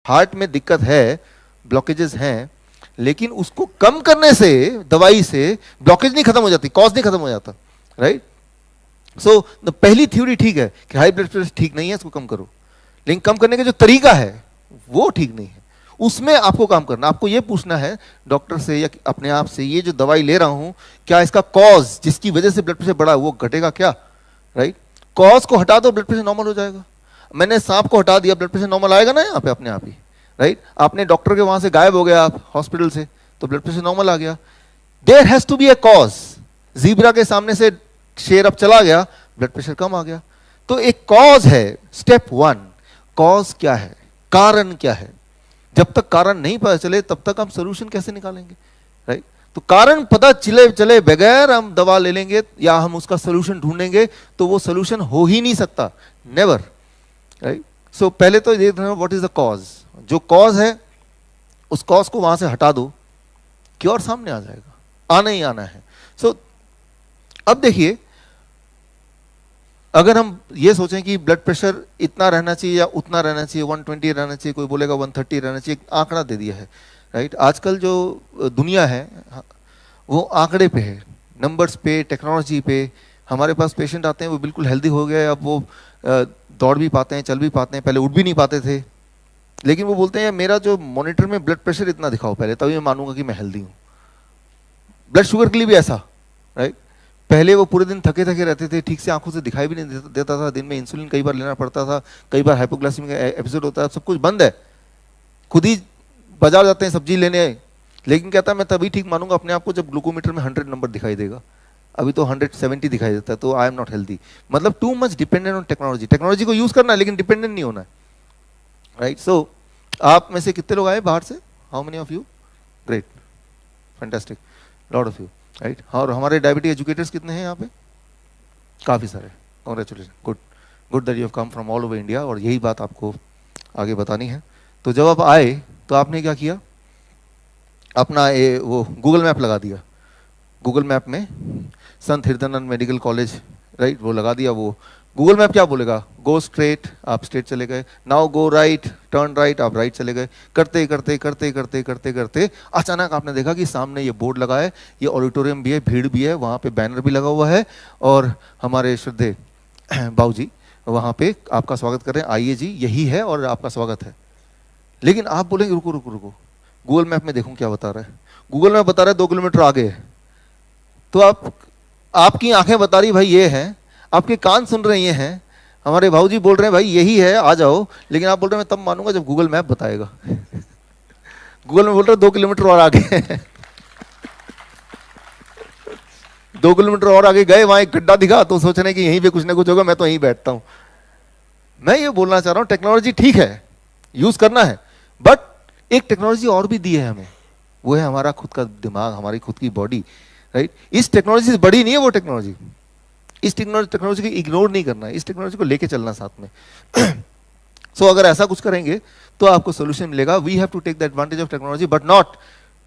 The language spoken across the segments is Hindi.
हार्ट में दिक्कत है, ब्लॉकेजेस हैं, लेकिन उसको कम करने से, दवाई से ब्लॉकेज नहीं खत्म हो जाती, कॉज नहीं खत्म हो जाता, राइट। सो पहली थ्योरी ठीक है कि हाई ब्लड प्रेशर ठीक नहीं है, इसको कम करो, लेकिन कम करने का जो तरीका है वो ठीक नहीं है। उसमें आपको काम करना, आपको ये पूछना है डॉक्टर से या अपने आप से, ये जो दवाई ले रहा हूं क्या इसका कॉज जिसकी वजह से ब्लड प्रेशर बढ़ा वो घटेगा क्या, राइट। कॉज को हटा दो, ब्लड प्रेशर नॉर्मल हो जाएगा। मैंने सांप को हटा दिया, ब्लड प्रेशर नॉर्मल आएगा ना यहाँ पे अपने आप ही, राइट। आपने डॉक्टर के वहां से गायब हो गया, आप हॉस्पिटल से, तो ब्लड प्रेशर नॉर्मल आ गया। There has to be a cause. Zebra के सामने से शेर अब चला गया, ब्लड प्रेशर कम आ गया। तो एक कॉज है, स्टेप 1, कॉज क्या है, कारण क्या है। जब तक कारण नहीं पता चले तब तक हम सोल्यूशन कैसे निकालेंगे, राइट। तो कारण पता चले बगैर हम दवा ले लेंगे या हम उसका सोल्यूशन ढूंढेंगे तो वो सोल्यूशन हो ही नहीं सकता, नेवर, राइट। सो पहले तो ये देखना व्हाट इज द कॉज। जो कॉज है उस कॉज को वहां से हटा दो, क्योर सामने आ जाएगा, आना ही आना है। सो अब देखिए, अगर हम ये सोचें कि ब्लड प्रेशर इतना रहना चाहिए या उतना रहना चाहिए, 120 रहना चाहिए, कोई बोलेगा 130 रहना चाहिए, आंकड़ा दे दिया है, राइट। आजकल जो दुनिया है वो आंकड़े पे है, नंबर्स पे, टेक्नोलॉजी पे। हमारे पास पेशेंट आते हैं वो बिल्कुल हेल्दी हो गए, अब वो दौड़ भी पाते हैं, चल भी पाते हैं, पहले उठ भी नहीं पाते थे, लेकिन वो बोलते हैं मेरा जो मॉनिटर में ब्लड प्रेशर इतना दिखाओ पहले, तभी मैं मानूंगा कि मैं हेल्दी हूँ। ब्लड शुगर के लिए भी ऐसा, राइट। पहले वो पूरे दिन थके थके रहते थे, ठीक से आंखों से दिखाई भी नहीं देता था, दिन में इंसुलिन कई बार लेना पड़ता था, कई बार हाइपोग्लाइसेमिक एपिसोड होता है, सब कुछ बंद है, खुद ही बाजार जाते हैं सब्जी लेने, लेकिन कहता है मैं तभी ठीक मानूंगा अपने आप को जब ग्लूकोमीटर में 100 नंबर दिखाई देगा, अभी तो 170 दिखाई देता है, तो आई एम नॉट हेल्दी। मतलब too much dependent on technology. Technology को यूज करना है लेकिन डिपेंडेंट नहीं होना है, राइट। सो आप में से कितने लोग आए बाहर से, how many of you, great, fantastic, lot of you, right. और हमारे डायबिटीज एजुकेटर्स कितने हैं यहाँ पे, काफ़ी सारे, congratulation, good good that you have come from all over India, और यही बात आपको आगे बतानी है। तो जब आप आए तो आपने क्या किया, अपना वो गूगल मैप लगा दिया, गूगल मैप में संत हृदयानंद मेडिकल कॉलेज, राइट, वो लगा दिया। वो गूगल मैप क्या बोलेगा, गो स्ट्रेट, आप स्ट्रेट चले गए, now go right, turn right, आप राइट चले गए। करते करते करते करते करते करते अचानक आपने देखा कि सामने ये बोर्ड लगा है, ये ऑडिटोरियम भी है, भीड़ भी है, वहाँ पे बैनर भी लगा हुआ है, और हमारे श्रद्धेय बाबू जी वहाँ पे आपका स्वागत कर रहे हैं, आइए जी, यही है और आपका स्वागत है। लेकिन आप बोलेंगे रुको रुको रुको, गूगल मैप में देखूं क्या बता रहा है। गूगल मैप बता रहा है 2 किलोमीटर आगे है, तो आपकी आंखें बता रही भाई ये है, आपके कान सुन रहे ये हैं, हमारे भाऊजी बोल रहे हैं भाई यही है आ जाओ, लेकिन आप बोल रहे हैं मैं तब मानूंगा जब गूगल मैप बताएगा। गूगल में बोल रहे 2 किलोमीटर और आगे है। 2 किलोमीटर और आगे गए, वहां एक गड्ढा दिखा तो सोच रहे कि यहीं पे कुछ ना कुछ होगा, मैं तो यहीं बैठता हूं। मैं ये बोलना चाह रहा हूं टेक्नोलॉजी ठीक है, यूज करना है, बट एक टेक्नोलॉजी और भी दी है हमें, वो है हमारा खुद का दिमाग, हमारी खुद की बॉडी, राइट। इस टेक्नोलॉजी से बड़ी नहीं है वो टेक्नोलॉजी, इस टेक्नोलॉजी को इग्नोर नहीं करना है, इस टेक्नोलॉजी को लेके चलना साथ में। सो अगर ऐसा कुछ करेंगे तो आपको सोल्यूशन मिलेगा। We have to take the advantage of technology, but not,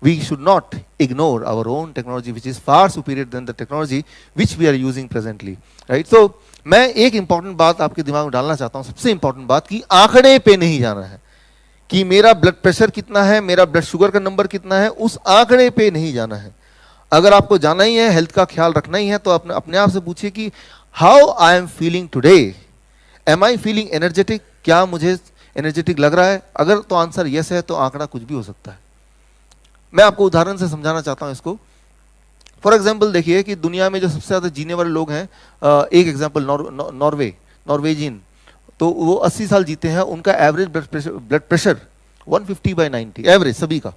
we should not ignore our own technology which is far superior than the technology which we are using presently, right। so मैं एक इंपॉर्टेंट बात आपके दिमाग में डालना चाहता हूं, सबसे इंपॉर्टेंट बात, कि आंकड़े पे नहीं जाना है कि मेरा ब्लड प्रेशर कितना है, मेरा ब्लड शुगर का नंबर कितना है, उस आंकड़े पे नहीं जाना है। अगर आपको जाना ही है, हेल्थ का ख्याल रखना ही है, तो अपने आप से पूछिए कि how I am feeling today, am I feeling energetic, क्या मुझे एनर्जेटिक लग रहा है। अगर तो आंसर यस है तो आंकड़ा कुछ भी हो सकता है। मैं आपको उदाहरण से समझाना चाहता हूं इसको। फॉर एग्जाम्पल देखिए कि दुनिया में जो सबसे ज्यादा जीने वाले लोग हैं, एक एग्जाम्पल नॉर्वेजियन, तो वो 80 साल जीते हैं, उनका एवरेज ब्लड प्रेशर 150/90, एवरेज सभी का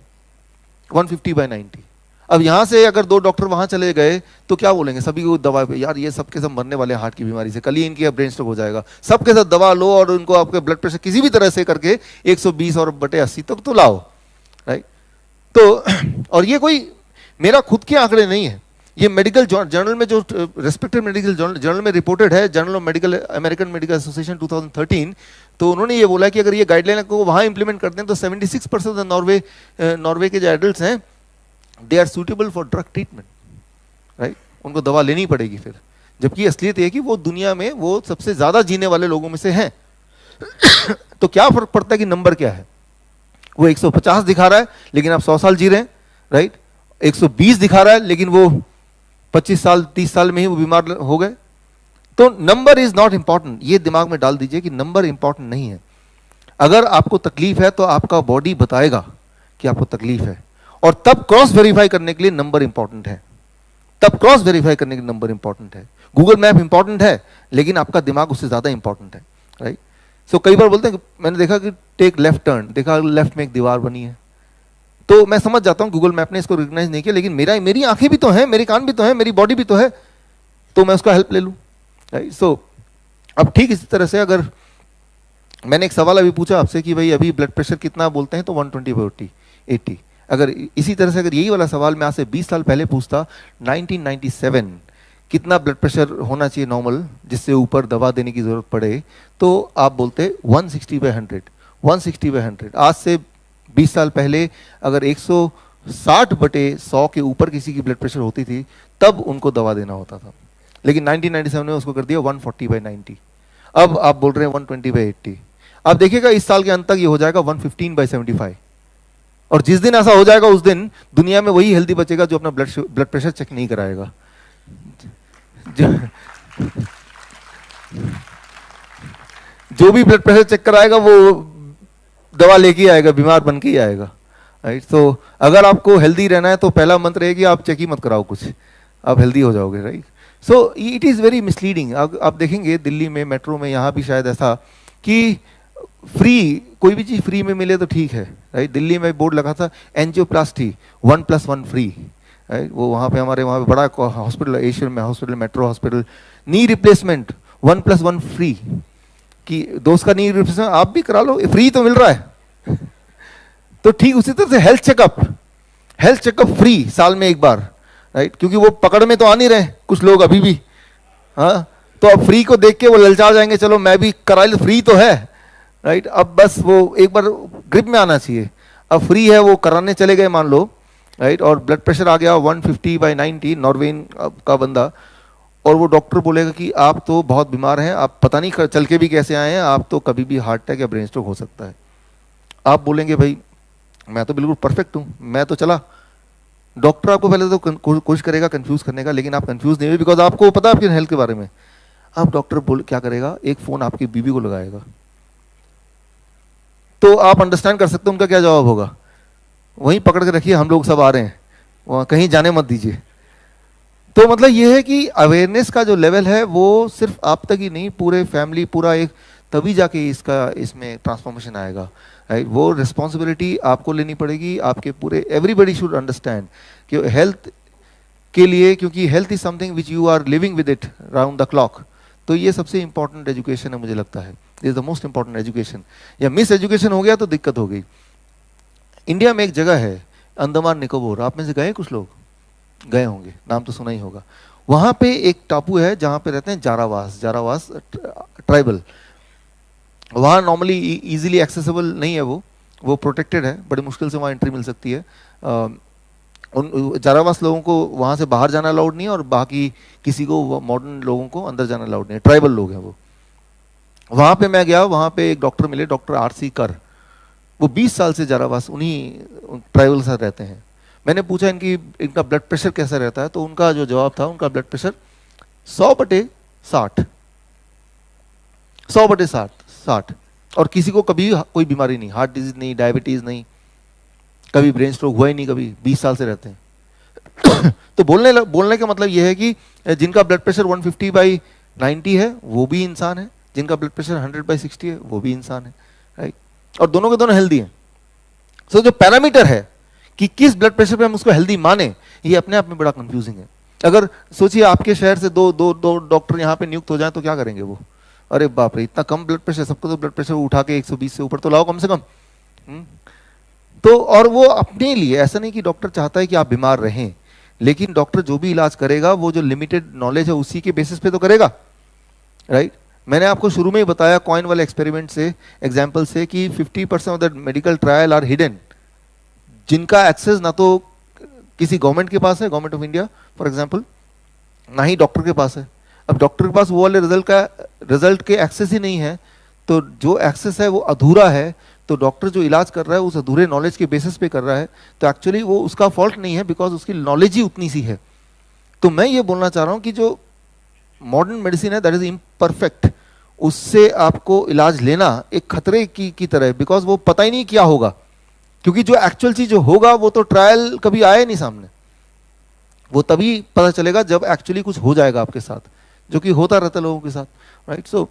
150/90। अब यहां से अगर 2 डॉक्टर वहां चले गए तो क्या बोलेंगे, सभी को दवा पे, यार ये सबके सब मरने वाले हार्ट की बीमारी से, कल ही इनकी ब्रेन स्ट्रोक हो जाएगा, सबके साथ दवा लो और उनको आपके ब्लड प्रेशर किसी भी तरह से करके 120 और बटे 80 तक तो लाओ, राइट। तो और ये कोई मेरा खुद के आंकड़े नहीं है, ये मेडिकल जर्नल में, जो रेस्पेक्टेड मेडिकल जर्नल में रिपोर्टेड है, journal of medical, American medical association 2013, तो उन्होंने ये बोला कि अगर ये गाइडलाइन को वहां इंप्लीमेंट करते हैं तो 76% नॉर्वे के जो एडल्ट्स हैं, they are suitable for drug treatment, right. उनको दवा लेनी पड़ेगी फिर, जबकि असलियत है कि वो दुनिया में वो सबसे ज्यादा जीने वाले लोगों में से हैं। तो क्या फर्क पड़ता है कि नंबर क्या है, वो 150 दिखा रहा है लेकिन आप 100 साल जी रहे हैं, राइट। 120 दिखा रहा है लेकिन वो 25 साल 30 साल में ही वो बीमार हो गए। तो नंबर इज नॉट इंपॉर्टेंट, ये दिमाग में डाल दीजिए कि नंबर इंपॉर्टेंट नहीं है। अगर आपको तकलीफ है तो आपका बॉडी बताएगा कि आपको तकलीफ है, और तब क्रॉस वेरीफाई करने के लिए नंबर इंपॉर्टेंट है। तब क्रॉस वेरीफाई करने के लिए नंबर इंपॉर्टेंट है। गूगल मैप इंपॉर्टेंट है लेकिन आपका दिमाग उससे ज्यादा इंपॉर्टेंट है, राइट। सो कई बार बोलते हैं कि मैंने देखा कि टेक लेफ्ट टर्न, देखा लेफ्ट में एक दीवार बनी है, तो मैं समझ जाता हूं गूगल मैप ने इसको रिकॉग्नाइज नहीं किया, लेकिन मेरी आंखें भी तो हैं, मेरे कान भी तो हैं, मेरी बॉडी भी तो है, तो मैं उसका हेल्प ले लूं, राइट। सो अब ठीक इसी तरह से अगर मैंने एक सवाल अभी पूछा आपसे कि भाई अभी ब्लड प्रेशर कितना बोलते हैं, तो 120/80, अगर इसी तरह से अगर यही वाला सवाल मैं आज से 20 साल पहले पूछता, 1997 कितना ब्लड प्रेशर होना चाहिए नॉर्मल जिससे ऊपर दवा देने की जरूरत पड़े, तो आप बोलते 160/100, 160/100। आज से 20 साल पहले अगर 160/100 के ऊपर किसी की ब्लड प्रेशर होती थी तब उनको दवा देना होता था, लेकिन 1997 में उसको कर दिया 140/90। अब आप बोल रहे हैं 120/80। अब देखिएगा इस साल के अंत तक ये हो जाएगा 115/75, और जिस दिन ऐसा हो जाएगा उस दिन दुनिया में वही हेल्दी बचेगा जो अपना ब्लड प्रेशर चेक नहीं कराएगा। जो भी ब्लड प्रेशर चेक कराएगा वो दवा लेके आएगा, बीमार बन के ही आएगा, राइट। तो अगर आपको हेल्दी रहना है तो पहला मंत्र है कि आप चेक ही मत कराओ कुछ, आप हेल्दी हो जाओगे, right. So it is very misleading. आप देखेंगे दिल्ली में मेट्रो में, यहाँ भी शायद ऐसा कि फ्री, कोई भी चीज फ्री में मिले तो ठीक है, राइट। दिल्ली में बोर्ड लगा था एंजियोप्लास्टी 1+1 फ्री, राइट। वो वहाँ पे हमारे वहाँ पे बड़ा हॉस्पिटल, एशियन में hospital, metro hospital, knee replacement 1+1 free, कि दोस्त का नी रिप्लेसमेंट आप भी करा लो, फ्री तो मिल रहा है। तो ठीक उसी तरह से हेल्थ चेकअप फ्री साल में एक बार, राइट। क्योंकि वो पकड़ में तो आ नहीं रहे कुछ लोग अभी भी, हाँ, तो अब फ्री को देख के वो ललचा जाएंगे, चलो मैं भी करा लो, फ्री तो है, राइट। अब बस वो एक बार ग्रिप में आना चाहिए। अब फ्री है, वो कराने चले गए मान लो, राइट, और ब्लड प्रेशर आ गया 150/90, नॉर्वेन का बंदा, और वो डॉक्टर बोलेगा कि आप तो बहुत बीमार हैं, आप पता नहीं चल के भी कैसे आए हैं, आप तो कभी भी हार्ट अटैक या ब्रेन स्ट्रोक हो सकता है। आप बोलेंगे भाई मैं तो बिल्कुल परफेक्ट हूँ, मैं तो चला। डॉक्टर आपको पहले तो कोशिश करेगा कंफ्यूज करने का, लेकिन आप कंफ्यूज नहीं हुए बिकॉज आपको पता है आपकी हेल्थ के बारे में। अब डॉक्टर क्या करेगा, एक फोन आपकी बीवी को लगाएगा, तो आप अंडरस्टैंड कर सकते हो उनका क्या जवाब होगा, वहीं पकड़ के रखिए, हम लोग सब आ रहे हैं, वहां कहीं जाने मत दीजिए। तो मतलब ये है कि अवेयरनेस का जो लेवल है वो सिर्फ आप तक ही नहीं, पूरे फैमिली, पूरा एक, तभी जाके इसमें ट्रांसफॉर्मेशन आएगा, राइट। वो रिस्पॉन्सिबिलिटी आपको लेनी पड़ेगी, आपके पूरे, एवरीबडी शुड अंडरस्टैंड कि हेल्थ के लिए, क्योंकि health is something which you are living with it round the clock. तो ये सबसे इंपॉर्टेंट एजुकेशन है मुझे लगता है, is the most important education. या मिस एजुकेशन हो गया तो दिक्कत हो गई। इंडिया में एक जगह है अंडमान निकोबार, आप में से गए कुछ लोग? गए होंगे, नाम तो सुना ही होगा। वहां पे एक टापू है जहां पे रहते हैं जारावास ट्राइबल। वहां नॉर्मली इजीली एक्सेसिबल नहीं है, वो प्रोटेक्टेड है, बड़ी मुश्किल से वहां एंट्री मिल सकती है। उन जारावास लोगों को वहां से बाहर जाना अलाउड नहीं है, और बाकी किसी को, मॉडर्न लोगों को अंदर जाना अलाउड नहीं है, ट्राइबल लोग हैं वो। वहां पे मैं गया, वहां पे एक डॉक्टर मिले, डॉक्टर RC कर, वो 20 साल से जारावास उन्हीं ट्राइबल के साथ रहते हैं। मैंने पूछा इनका ब्लड प्रेशर कैसा रहता है, तो उनका जो जवाब था, उनका ब्लड प्रेशर 100/60, 100/60, और किसी को कभी कोई बीमारी नहीं, हार्ट डिजीज नहीं, डायबिटीज नहीं, कभी ब्रेन स्ट्रोक हुआ ही नहीं, कभी 20 साल से रहते हैं। तो बोलने का मतलब यह है कि जिनका ब्लड प्रेशर 150/90 है वो भी इंसान है, जिनका ब्लड प्रेशर 100/60 है वो भी इंसान है, राइट। और दोनों के दोनों हेल्दी हैं। सो जो पैरामीटर है कि किस ब्लड प्रेशर पे हम उसको हेल्दी माने, ये अपने आप में बड़ा कंफ्यूजिंग है। अगर सोचिए आपके शहर से दो डॉक्टर यहाँ पे नियुक्त हो जाए तो क्या करेंगे वो? अरे बाप रे, इतना कम ब्लड प्रेशर, सबको तो ब्लड प्रेशर उठा के 120 से ऊपर तो लाओ कम से कम। तो और वो अपने लिए, ऐसा नहीं कि डॉक्टर चाहता है कि आप बीमार रहें, लेकिन डॉक्टर जो भी इलाज करेगा वो जो लिमिटेड नॉलेज है उसी के बेसिस पे तो करेगा, राइट। मैंने आपको शुरू में ही बताया कॉइन वाले एक्सपेरिमेंट से, एग्जांपल से, कि 50% of the medical trial are hidden, जिनका एक्सेस ना तो किसी गवर्नमेंट के पास है, government of India for example, ना ही डॉक्टर के पास है। अब डॉक्टर के पास वो वाले रिजल्ट के एक्सेस ही नहीं है, तो जो एक्सेस है वो अधूरा है, तो तो डॉक्टर जो इलाज कर रहा है उस अधूरे नॉलेज के बेसिस पे कर रहा है, तो एक्चुअली वो उसका फॉल्ट नहीं है, बिकॉज उसकी नॉलेज ही उतनी सी है। तो मैं ये बोलना चाह रहा हूँ कि जो मॉडर्न मेडिसिन है दैट इज इम्परफेक्ट, उससे आपको इलाज लेना एक खतरे की तरह है, बिकॉज वो पता ही नहीं क्या होगा, क्योंकि जो एक्चुअल चीज जो होगा वो तो ट्रायल कभी आए नहीं सामने, वो तभी पता चलेगा जब एक्चुअली कुछ हो जाएगा आपके साथ, जो कि होता रहता है लोगों के साथ, राइट। सो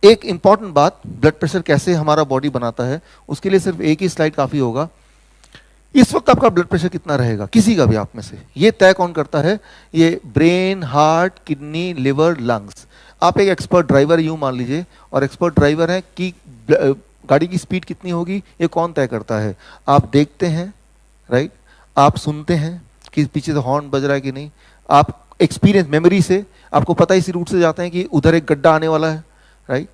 एक इंपॉर्टेंट बात, ब्लड प्रेशर कैसे हमारा बॉडी बनाता है, उसके लिए सिर्फ एक ही स्लाइड काफी होगा। इस वक्त आपका ब्लड प्रेशर कितना रहेगा, किसी का भी आप में से, ये तय कौन करता है? ये brain, heart, kidney, liver, lungs. आप एक एक्सपर्ट ड्राइवर यूं मान लीजिए, और एक्सपर्ट ड्राइवर है कि गाड़ी की स्पीड कितनी होगी ये कौन तय करता है? आप देखते हैं, राइट, आप सुनते हैं कि पीछे से हॉर्न बज रहा है कि नहीं, आप एक्सपीरियंस मेमोरी से आपको पता है इसी रूट से जाते हैं कि उधर एक गड्ढा आने वाला है, राइट।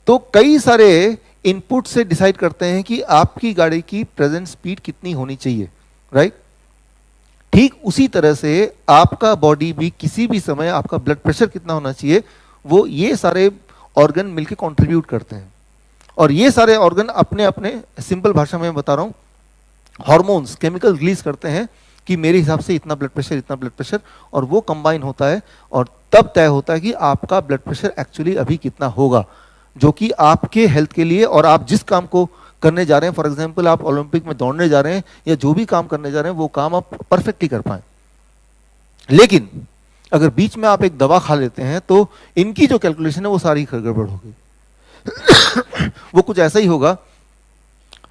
तो कई सारे इनपुट से डिसाइड करते हैं कि आपकी गाड़ी की प्रेजेंट स्पीड कितनी होनी चाहिए, राइट। ठीक उसी तरह से आपका बॉडी भी किसी भी समय आपका ब्लड प्रेशर कितना होना चाहिए, वो ये सारे ऑर्गन मिलकर कंट्रीब्यूट करते हैं। और ये सारे ऑर्गन अपने अपने, सिंपल भाषा में बता रहा हूं, हार्मोन्स, केमिकल रिलीज करते हैं कि मेरे हिसाब से इतना ब्लड प्रेशर, इतना ब्लड प्रेशर, और वो कंबाइन होता है और तब तय होता है कि आपका ब्लड प्रेशर एक्चुअली अभी कितना होगा, जो कि आपके हेल्थ के लिए और आप जिस काम को करने जा रहे हैं, फॉर एग्जांपल आप ओलंपिक में दौड़ने जा रहे हैं या जो भी काम करने जा रहे हैं वो काम आप परफेक्टली कर पाए। लेकिन अगर बीच में आप एक दवा खा लेते हैं तो इनकी जो कैलकुलेशन है वो सारी गड़बड़ होगी। वो कुछ ऐसा ही होगा,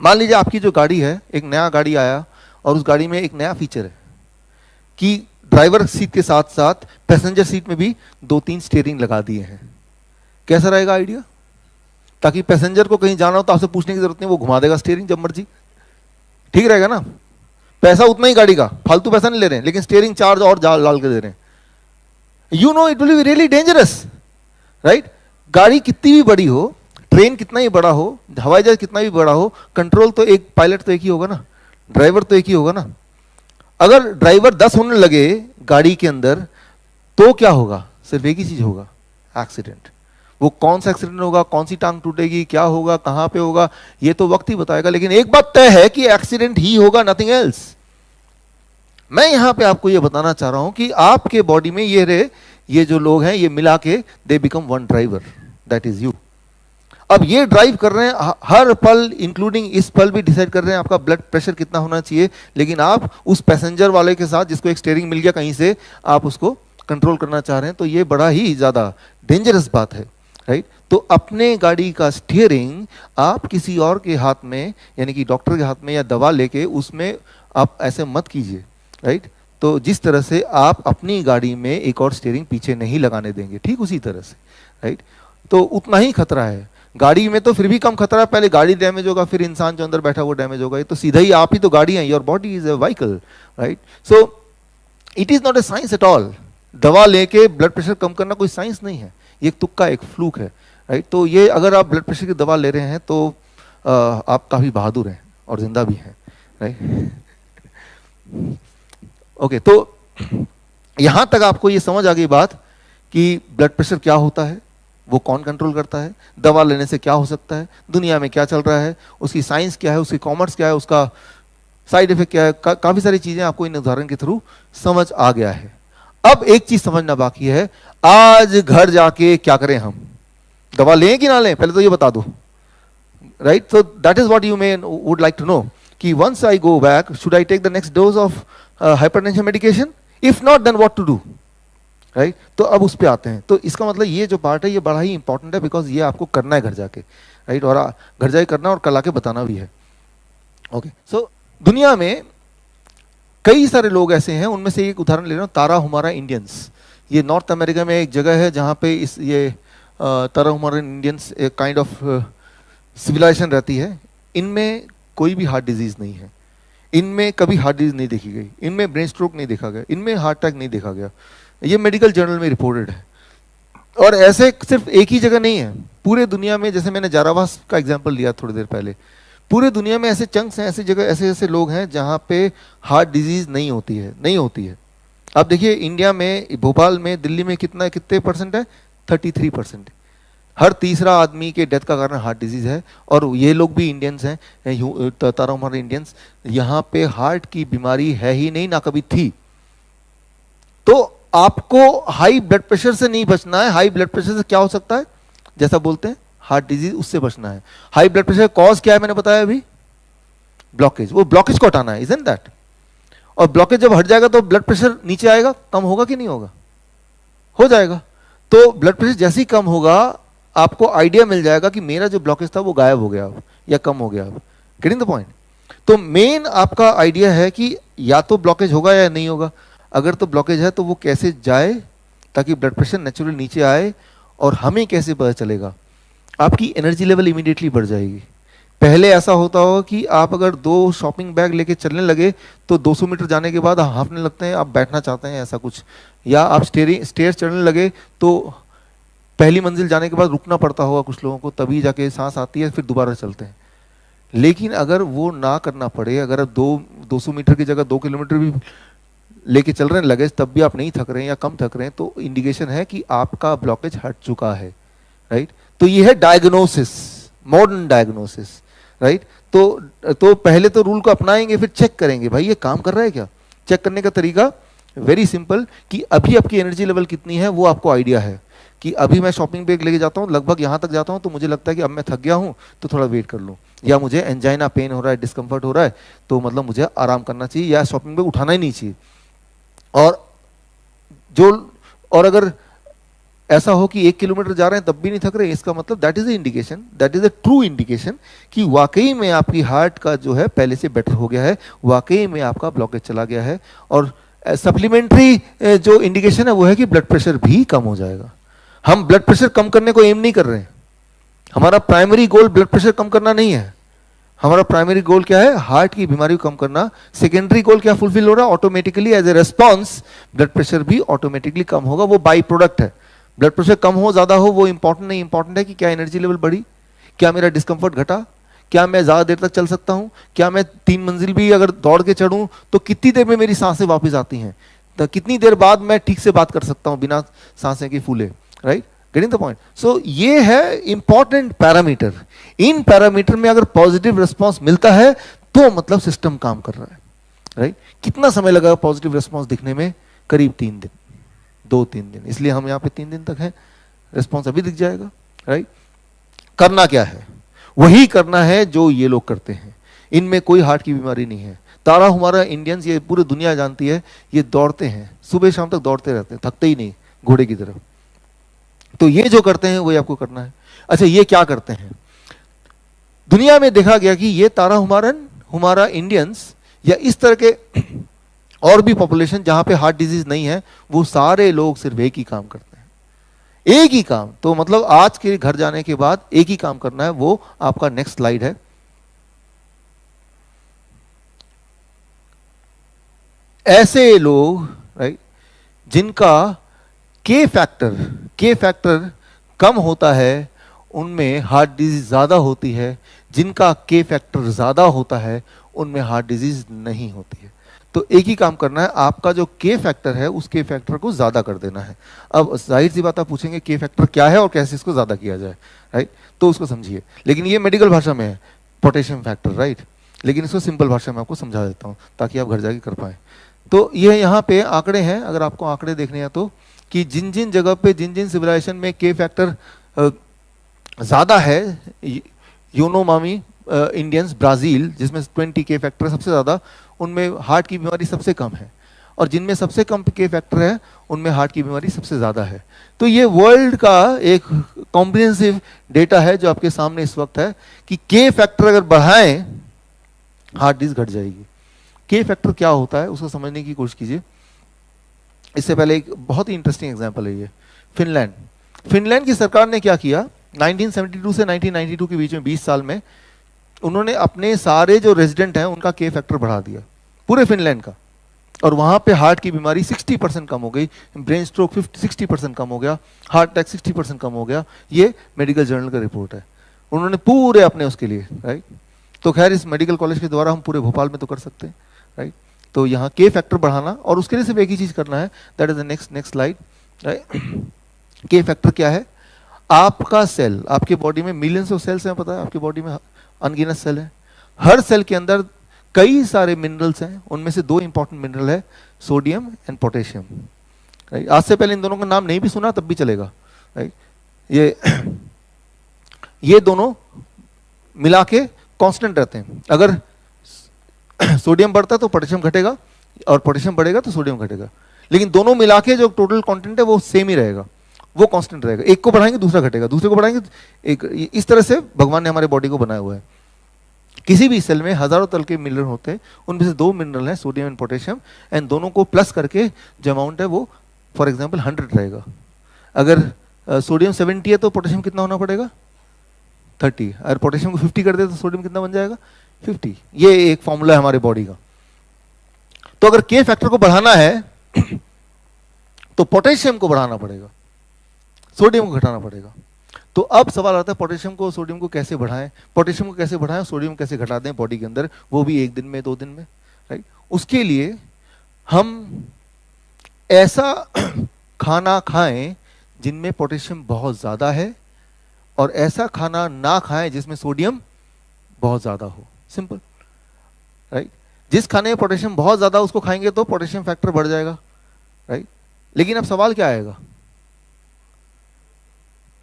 मान लीजिए आपकी जो गाड़ी है, एक नया गाड़ी आया और उस गाड़ी में एक नया फीचर है कि ड्राइवर सीट के साथ साथ पैसेंजर सीट में भी 2-3 स्टीयरिंग लगा दिए हैं। कैसा रहेगा आइडिया? ताकि पैसेंजर को कहीं जाना हो तो आपसे पूछने की जरूरत नहीं, वो घुमा देगा स्टीयरिंग जब मर्जी, ठीक रहेगा ना? पैसा उतना ही गाड़ी का, फालतू पैसा नहीं ले रहे हैं, लेकिन स्टीयरिंग चार्ज और डाल के दे रहे हैं। You know it will be really dangerous, right. गाड़ी कितनी भी बड़ी हो, ट्रेन कितना ही बड़ा हो, हवाई जहाज कितना भी बड़ा हो, कंट्रोल तो एक, पायलट तो एक ही होगा ना, ड्राइवर तो एक ही होगा ना। अगर ड्राइवर 10 होने लगे गाड़ी के अंदर तो क्या होगा? सिर्फ एक ही चीज होगा, एक्सीडेंट। वो कौन सा एक्सीडेंट होगा, कौन सी टांग टूटेगी, क्या होगा, कहां पे होगा, ये तो वक्त ही बताएगा। लेकिन एक बात तय है कि एक्सीडेंट ही होगा, नथिंग एल्स। मैं यहां पे आपको ये बताना चाह रहा हूं कि आपके बॉडी में ये जो लोग हैं, ये मिला के they become one driver, that is you. अब ये ड्राइव कर रहे हैं हर पल, इंक्लूडिंग इस पल भी डिसाइड कर रहे हैं आपका ब्लड प्रेशर कितना होना चाहिए। लेकिन आप उस पैसेंजर वाले के साथ, जिसको एक स्टीयरिंग मिल गया कहीं से, आप उसको कंट्रोल करना चाह रहे हैं, तो ये बड़ा ही ज्यादा डेंजरस बात है, राइट। तो अपने गाड़ी का स्टीयरिंग आप किसी और के हाथ में, यानी कि डॉक्टर के हाथ में या दवा लेके उसमें आप ऐसे मत कीजिए, राइट। तो जिस तरह से आप अपनी गाड़ी में एक और स्टीयरिंग पीछे नहीं लगाने देंगे, ठीक उसी तरह से, राइट। तो उतना ही खतरा है। गाड़ी में तो फिर भी कम खतरा है, पहले गाड़ी डैमेज होगा, फिर इंसान जो अंदर बैठा वो डैमेज होगा। ये तो सीधा ही आप ही तो गाड़ी है, your body is a vehicle, right. So it is not a science at all. दवा लेके ब्लड प्रेशर कम करना कोई साइंस नहीं है, ये एक तुक्का, एक फ्लूक है, राइट। तो ये अगर आप ब्लड प्रेशर की दवा ले रहे हैं तो आप काफी बहादुर हैं और जिंदा भी हैं, राइट। ओके, तो यहां तक आपको ये समझ आ गई बात कि ब्लड प्रेशर क्या होता है, वो कौन कंट्रोल करता है, दवा लेने से क्या हो सकता है, दुनिया में क्या चल रहा है, उसकी साइंस क्या है, उसकी कॉमर्स क्या है, उसका साइड इफेक्ट क्या है, काफी सारी चीजें आपको इन उदाहरण के थ्रू समझ आ गया है। अब एक चीज समझना बाकी है, आज घर जाके क्या करें हम? दवा लें कि ना लें, पहले तो ये बता दो, right. So that is what you may would like to know कि once I go back, should I take the next dose of hypertension medication? If not, then what to do, right. तो अब उस पे आते हैं। तो इसका मतलब ये जो पार्ट है ये बड़ा ही इंपॉर्टेंट है, बिकॉज ये आपको करना है घर जाके, राइट। और घर जाके करना और कल आके बताना भी है। ओके, सो दुनिया में कई सारे लोग ऐसे हैं, उनमें से एक उदाहरण ले रहा हूं, ताराहुमारा इंडियंस। ये नॉर्थ अमेरिका में एक जगह है जहां पे ये ताराहुमारा इंडियंस एक काइंड ऑफ सिविलाइजेशन रहती है। इनमें कोई भी हार्ट डिजीज नहीं है, इनमें कभी हार्ट डिजीज नहीं देखी गई, इनमें ब्रेन स्ट्रोक नहीं देखा गया, इनमें हार्ट अटैक नहीं देखा गया। ये मेडिकल जर्नल में रिपोर्टेड है। और ऐसे सिर्फ एक ही जगह नहीं है, पूरे दुनिया में, जैसे मैंने जारावास का एग्जांपल लिया थोड़ी देर पहले, पूरे दुनिया में ऐसे चंक्स हैं, ऐसी जगह, ऐसे ऐसे लोग हैं जहां पे हार्ट डिजीज नहीं होती है। आप देखिए इंडिया में, भोपाल में, दिल्ली में कितने परसेंट है? 33%। हर तीसरा आदमी के डेथ का कारण हार्ट डिजीज है। और ये लोग भी इंडियंस हैं, ताराहुमारा इंडियंस, यहाँ पे हार्ट की बीमारी है ही नहीं, ना कभी थी। तो आपको हाई ब्लड प्रेशर से नहीं बचना है। हाई ब्लड प्रेशर से क्या हो सकता है, जैसा बोलते हैं हार्ट डिजीज, उससे बचना है। हाई ब्लड प्रेशर कॉज क्या है मैंने बताया अभी, ब्लॉकेज। वो ब्लॉकेज को हटाना है, इजंट दैट? और ब्लॉकेज जब हट जाएगा तो ब्लड प्रेशर नीचे आएगा, कम होगा कि नहीं होगा? हो जाएगा। तो ब्लड प्रेशर जैसे ही कम होगा आपको आइडिया मिल जाएगा कि मेरा जो ब्लॉकेज था वो गायब हो गया अब, या कम हो गया अब। Getting the point? तो मेन आपका आइडिया है कि या तो ब्लॉकेज होगा या नहीं होगा। अगर तो ब्लॉकेज है तो वो कैसे जाए ताकि ब्लड प्रेशर नेचुरली नीचे आए, और हमें कैसे पता चलेगा? आपकी एनर्जी लेवल इमीडिएटली बढ़ जाएगी। पहले ऐसा होता होगा कि आप अगर 2 शॉपिंग बैग लेके चलने लगे तो 200 मीटर जाने के बाद हांफने लगते हैं, आप बैठना चाहते हैं, ऐसा कुछ। या आप स्टेयर चढ़ने लगे तो पहली मंजिल जाने के बाद रुकना पड़ता होगा कुछ लोगों को, तभी जाके सांस आती है, फिर दोबारा चलते हैं। लेकिन अगर वो ना करना पड़े, अगर आप 200 मीटर की जगह 2 किलोमीटर भी लेके चल रहे हैं लगेज, तब भी आप नहीं थक रहे हैं या कम थक रहे हैं, तो इंडिकेशन है कि आपका ब्लॉकेज हट चुका है, राइट? तो ये है डायग्नोसिस, मॉडर्न डायग्नोसिस, राइट? तो पहले तो रूल को अपनाएंगे, फिर चेक करेंगे भाई ये काम कर रहा है क्या। चेक करने का तरीका वेरी सिंपल, कि अभी आपकी एनर्जी लेवल कितनी है वो आपको आइडिया है। कि अभी मैं शॉपिंग बैग लेके जाता हूँ, लगभग यहाँ तक जाता हूँ तो मुझे लगता है कि अब मैं थक गया हूँ तो थोड़ा वेट कर लूँ, या मुझे एंजाइना पेन हो रहा है, डिस्कम्फर्ट हो रहा है, तो मतलब मुझे आराम करना चाहिए, या शॉपिंग बैग उठाना ही नहीं चाहिए। और अगर ऐसा हो कि 1 किलोमीटर जा रहे हैं तब भी नहीं थक रहे, इसका मतलब that is the indication, that is the true indication कि वाकई में आपकी हार्ट का जो है पहले से बेटर हो गया है, वाकई में आपका ब्लॉकेज चला गया है। और सप्लीमेंट्री जो इंडिकेशन है वो है कि ब्लड प्रेशर भी कम हो जाएगा। हम ब्लड प्रेशर कम करने को एम नहीं कर रहे हैं, हमारा प्राइमरी गोल ब्लड प्रेशर कम करना नहीं है। हमारा प्राइमरी गोल क्या है, हार्ट की बीमारी को कम करना। सेकेंडरी गोल क्या फुलफिल हो रहा है, automatically as a response blood pressure भी ऑटोमेटिकली कम होगा, वो बाई प्रोडक्ट है। ब्लड प्रेशर कम हो ज्यादा हो वो इंपॉर्टेंट नहीं, इंपॉर्टेंट है कि क्या एनर्जी लेवल बढ़ी, क्या मेरा डिस्कंफर्ट घटा, क्या मैं ज्यादा देर तक चल सकता हूं, क्या मैं 3 मंजिल भी अगर दौड़ के चढ़ूं तो कितनी देर में मेरी सांसें वापस आती हैं, तो कितनी देर बाद मैं ठीक से बात कर सकता हूं बिना सांसें की फूले, right? Getting the point? So ये है इंपॉर्टेंट पैरामीटर। इन पैरामीटर में अगर पॉजिटिव रिस्पॉन्स मिलता है तो मतलब सिस्टम काम कर रहा है, राइट? कितना समय लगा पॉजिटिव रिस्पॉन्स दिखने में? करीब 3 दिन, 2-3 दिन, इसलिए हम यहाँ पे 3 दिन तक हैं, रिस्पॉन्स अभी दिख जाएगा, राइट? करना क्या है? वही करना है जो ये लोग करते हैं, इनमें कोई हार्ट की बीमारी नहीं है। ताराहुमारा इंडियंस, ये पूरी दुनिया जानती है, ये दौड़ते हैं, सुबह शाम तक दौड़ते रहते हैं, थकते ही नहीं, घोड़े की तरह। तो ये जो करते हैं वही आपको करना है। अच्छा, ये क्या करते हैं? दुनिया में देखा गया कि ये ताराहुमारा इंडियंस या इस तरह के और भी पॉपुलेशन जहां पे हार्ट डिजीज नहीं है, वो सारे लोग सिर्फ एक ही काम करते हैं, एक ही काम। तो मतलब आज के घर जाने के बाद एक ही काम करना है, वो आपका नेक्स्ट स्लाइड है। ऐसे लोग, राइट, जिनका के फैक्टर कम होता है उनमें हार्ट डिजीज ज्यादा होती है, जिनका के फैक्टर ज्यादा होता है उनमें हार्ट डिजीज नहीं होती है। तो एक ही काम करना है, आपका जो के फैक्टर है उस के फैक्टर को ज्यादा कर देना है। अब जाहिर सी बात आप पूछेंगे के फैक्टर क्या है और कैसे इसको ज्यादा किया जाए, राइट? तो उसको समझिए, लेकिन ये मेडिकल भाषा में है पोटेशियम फैक्टर, राइट? लेकिन इसको सिंपल भाषा में आपको समझा देता हूँ ताकि आप घर जाके कर पाए। तो ये यहाँ पे आंकड़े हैं, अगर आपको आंकड़े देखने हैं तो, कि जिन जिन जगह पे जिन जिन सिविलाइजेशन में के फैक्टर ज्यादा है, यूनोमामी इंडियंस ब्राजील जिसमें 20 के फैक्टर सबसे ज्यादा, उनमें हार्ट की बीमारी सबसे कम है, और जिनमें सबसे कम के फैक्टर है उनमें हार्ट की बीमारी सबसे ज्यादा है। तो ये वर्ल्ड का एक कॉम्प्रिहेंसिव डेटा है जो आपके सामने इस वक्त है कि के फैक्टर अगर बढ़ाएं हार्ट डिजीज घट जाएगी। के फैक्टर क्या होता है उसको समझने की कोशिश कीजिए। इससे पहले एक बहुत ही इंटरेस्टिंग एग्जांपल है ये, फिनलैंड की सरकार ने क्या किया, 1972 से 1992 के बीच में 20 साल में उन्होंने अपने सारे जो रेजिडेंट हैं उनका के फैक्टर बढ़ा दिया, पूरे फिनलैंड का, और वहां पे हार्ट की बीमारी 60% कम हो गई, ब्रेन स्ट्रोक 60% कम हो गया, हार्ट अटैक 60% कम हो गया। ये मेडिकल जर्नल का रिपोर्ट है, उन्होंने पूरे अपने उसके लिए, राइट? तो खैर इस मेडिकल कॉलेज के द्वारा हम पूरे भोपाल में तो कर सकते हैं, राइट? तो यहाँ के फैक्टर बढ़ाना, और उसके लिए सिर्फ एक ही चीज करना है, that is the next slide, right? के फैक्टर क्या है? आपका सेल, आपके बॉडी में मिलियंस ऑफ सेल्स हैं, पता है आपकी बॉडी में अनगिनत सेल है। हर सेल के अंदर कई सारे मिनरल्स हैं, उनमें से दो इंपॉर्टेंट मिनरल है सोडियम एंड पोटेशियम। राइट, आज से पहले इन दोनों का नाम नहीं भी सुना तब भी चलेगा। राइट, ये दोनों मिला के कांस्टेंट रहते हैं। अगर सोडियम बढ़ता है तो पोटेशियम घटेगा, और पोटेशियम बढ़ेगा तो सोडियम घटेगा, लेकिन दोनों मिला के जो टोटल कंटेंट है वो सेम ही रहेगा, वो कांस्टेंट रहेगा। एक को बढ़ाएंगे दूसरा घटेगा, दूसरे को बढ़ाएंगे एक, इस तरह से भगवान ने हमारे बॉडी को बनाया हुआ है। किसी भी सेल में हजारों तरह के मिनरल होते हैं, उनमें से दो मिनरल हैं सोडियम एंड पोटेशियम, एंड दोनों को प्लस करके जो अमाउंट है वो फॉर एग्जांपल 100 रहेगा। अगर सोडियम 70 है तो पोटेशियम कितना होना पड़ेगा 30, अगर पोटेशियम को 50 कर दे तो सोडियम कितना बन जाएगा 50। ये एक फॉर्मूला है हमारे बॉडी का। तो अगर के फैक्टर को बढ़ाना है तो पोटेशियम को बढ़ाना पड़ेगा, सोडियम को घटाना पड़ेगा। तो अब सवाल आता है पोटेशियम को सोडियम को कैसे बढ़ाएं, पोटेशियम को कैसे बढ़ाएं, सोडियम कैसे घटा दें बॉडी के अंदर, वो भी एक दिन में 2 दिन में। राइट, उसके लिए हम ऐसा खाना खाएं जिनमें पोटेशियम बहुत ज्यादा है, और ऐसा खाना ना खाएं जिसमें सोडियम बहुत ज्यादा हो। सिंपल। राइट, जिस खाने में पोटेशियम बहुत ज्यादा उसको खाएंगे तो पोटेशियम फैक्टर बढ़ जाएगा। राइट, लेकिन अब सवाल क्या आएगा,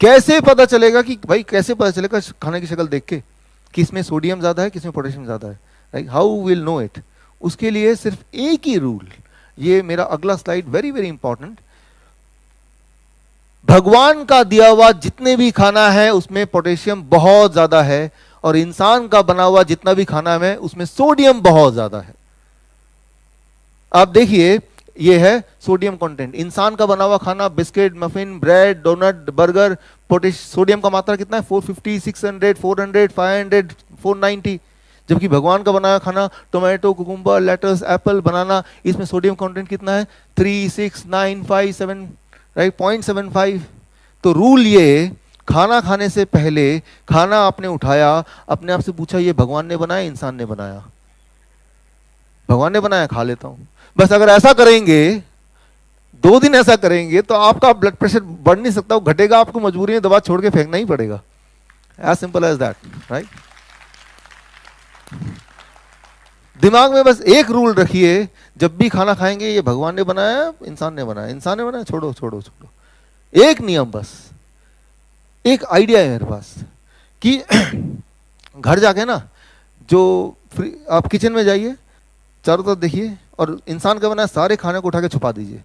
कैसे पता चलेगा कि भाई, कैसे पता चलेगा खाने की शक्ल देख के कि इसमें सोडियम ज्यादा है किसमें पोटेशियम ज्यादा है। Right, how will know it. उसके लिए सिर्फ एक ही रूल, ये मेरा अगला स्लाइड वेरी वेरी इंपॉर्टेंट। भगवान का दिया हुआ जितने भी खाना है उसमें पोटेशियम बहुत ज्यादा है, और इंसान का बना हुआ जितना भी खाना है उसमें सोडियम बहुत ज्यादा है। आप देखिए, ये है सोडियम कंटेंट। इंसान का बना हुआ खाना, biscuit, muffin, bread, doughnut, burger, sodium का मात्रा कितना है 450, 600, 400, 500, 490। जबकि भगवान का बनाया खाना, टोमेटो, कुकुम्बर, लेटस, एप्पल, बनाना, इसमें सोडियम कंटेंट कितना है 3, 6, 9, 5, 7, राइट, 0.75। तो रूल ये, खाना खाने से पहले खाना आपने उठाया, अपने आप से पूछा ये भगवान ने बनाया इंसान ने बनाया। भगवान ने बनाया, खा लेता हूं बस। अगर ऐसा करेंगे, 2 दिन ऐसा करेंगे तो आपका ब्लड प्रेशर बढ़ नहीं सकता, वो घटेगा, आपको मजबूरी में दवा छोड़ के फेंकना ही पड़ेगा। As simple as that. Right, दिमाग में बस एक रूल रखिए, जब भी खाना खाएंगे ये भगवान ने बनाया इंसान ने बनाया, इंसान ने बनाया, छोड़ो छोड़ो छोड़ो। एक नियम, बस एक आइडिया है मेरे पास कि घर जाके ना, जो आप किचन में जाइए, चारों तरफ देखिए, और इंसान का बनाया सारे खाने को उठा के छुपा दीजिए,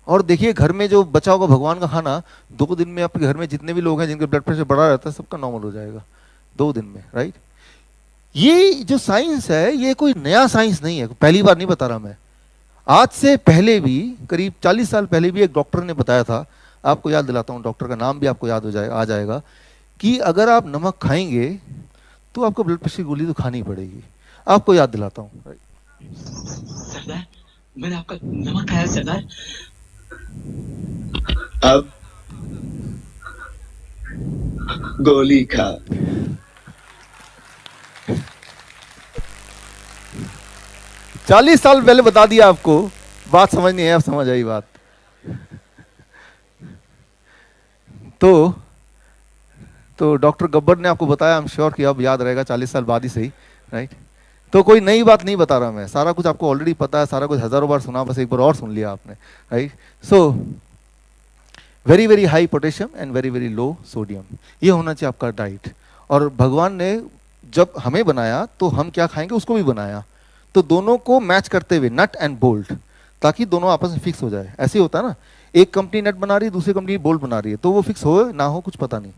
और देखिए घर में जो बचा होगा भगवान का खाना, 2 दिन में आपके घर में जितने भी लोग हैं जिनके ब्लड प्रेशर बढ़ा रहता है सबका नॉर्मल हो जाएगा 2 दिन में। राइट, ये जो साइंस है ये कोई नया साइंस नहीं है, पहली बार नहीं बता रहा मैं। आज से पहले भी, करीब 40 साल पहले भी एक डॉक्टर ने बताया था, आपको याद दिलाता हूँ, डॉक्टर का नाम भी आपको याद हो जाएगा, आ जाएगा, कि अगर आप नमक खाएंगे तो आपको ब्लड प्रेशर की गोली तो खानी पड़ेगी। आपको याद दिलाता हूँ। सरदार, मैंने आपका नमक खाया सरदार। अब गोली खा। चालीस साल पहले बता दिया आपको, बात समझ नहीं है, अब समझ आई बात। तो डॉक्टर गब्बर ने आपको बताया, आई एम श्योर कि अब याद रहेगा 40 साल बाद ही सही। राइट, तो कोई नई बात नहीं बता रहा मैं, सारा कुछ आपको ऑलरेडी पता है, सारा कुछ हजारों बार सुना, बस एक बार और सुन लिया आपने। Right, so very very high potassium and very very low sodium, ये होना चाहिए आपका डाइट। और भगवान ने जब हमें बनाया तो हम क्या खाएंगे उसको भी बनाया, तो दोनों को मैच करते हुए, नट एंड बोल्ट, ताकि दोनों आपस में फिक्स हो जाए। ऐसे ही होता है ना, एक कंपनी नट बना रही है, दूसरी कंपनी बोल्ट बना रही है, तो वो फिक्स हो ना हो कुछ पता नहीं।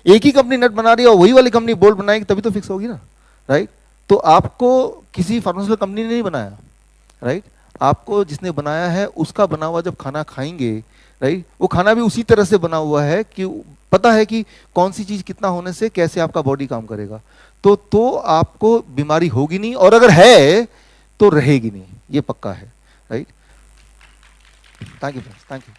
एक ही कंपनी नट बना रही है और वही वाली कंपनी बोल्ट बनाएगी तभी तो फिक्स होगी ना। राइट, तो आपको किसी फार्मास्यूटिकल कंपनी ने नहीं बनाया। राइट, आपको जिसने बनाया है उसका बना हुआ जब खाना खाएंगे, राइट, वो खाना भी उसी तरह से बना हुआ है कि पता है कि कौन सी चीज कितना होने से कैसे आपका बॉडी काम करेगा, तो आपको बीमारी होगी नहीं, और अगर है तो रहेगी नहीं, ये पक्का है। Right, thank you, thank you.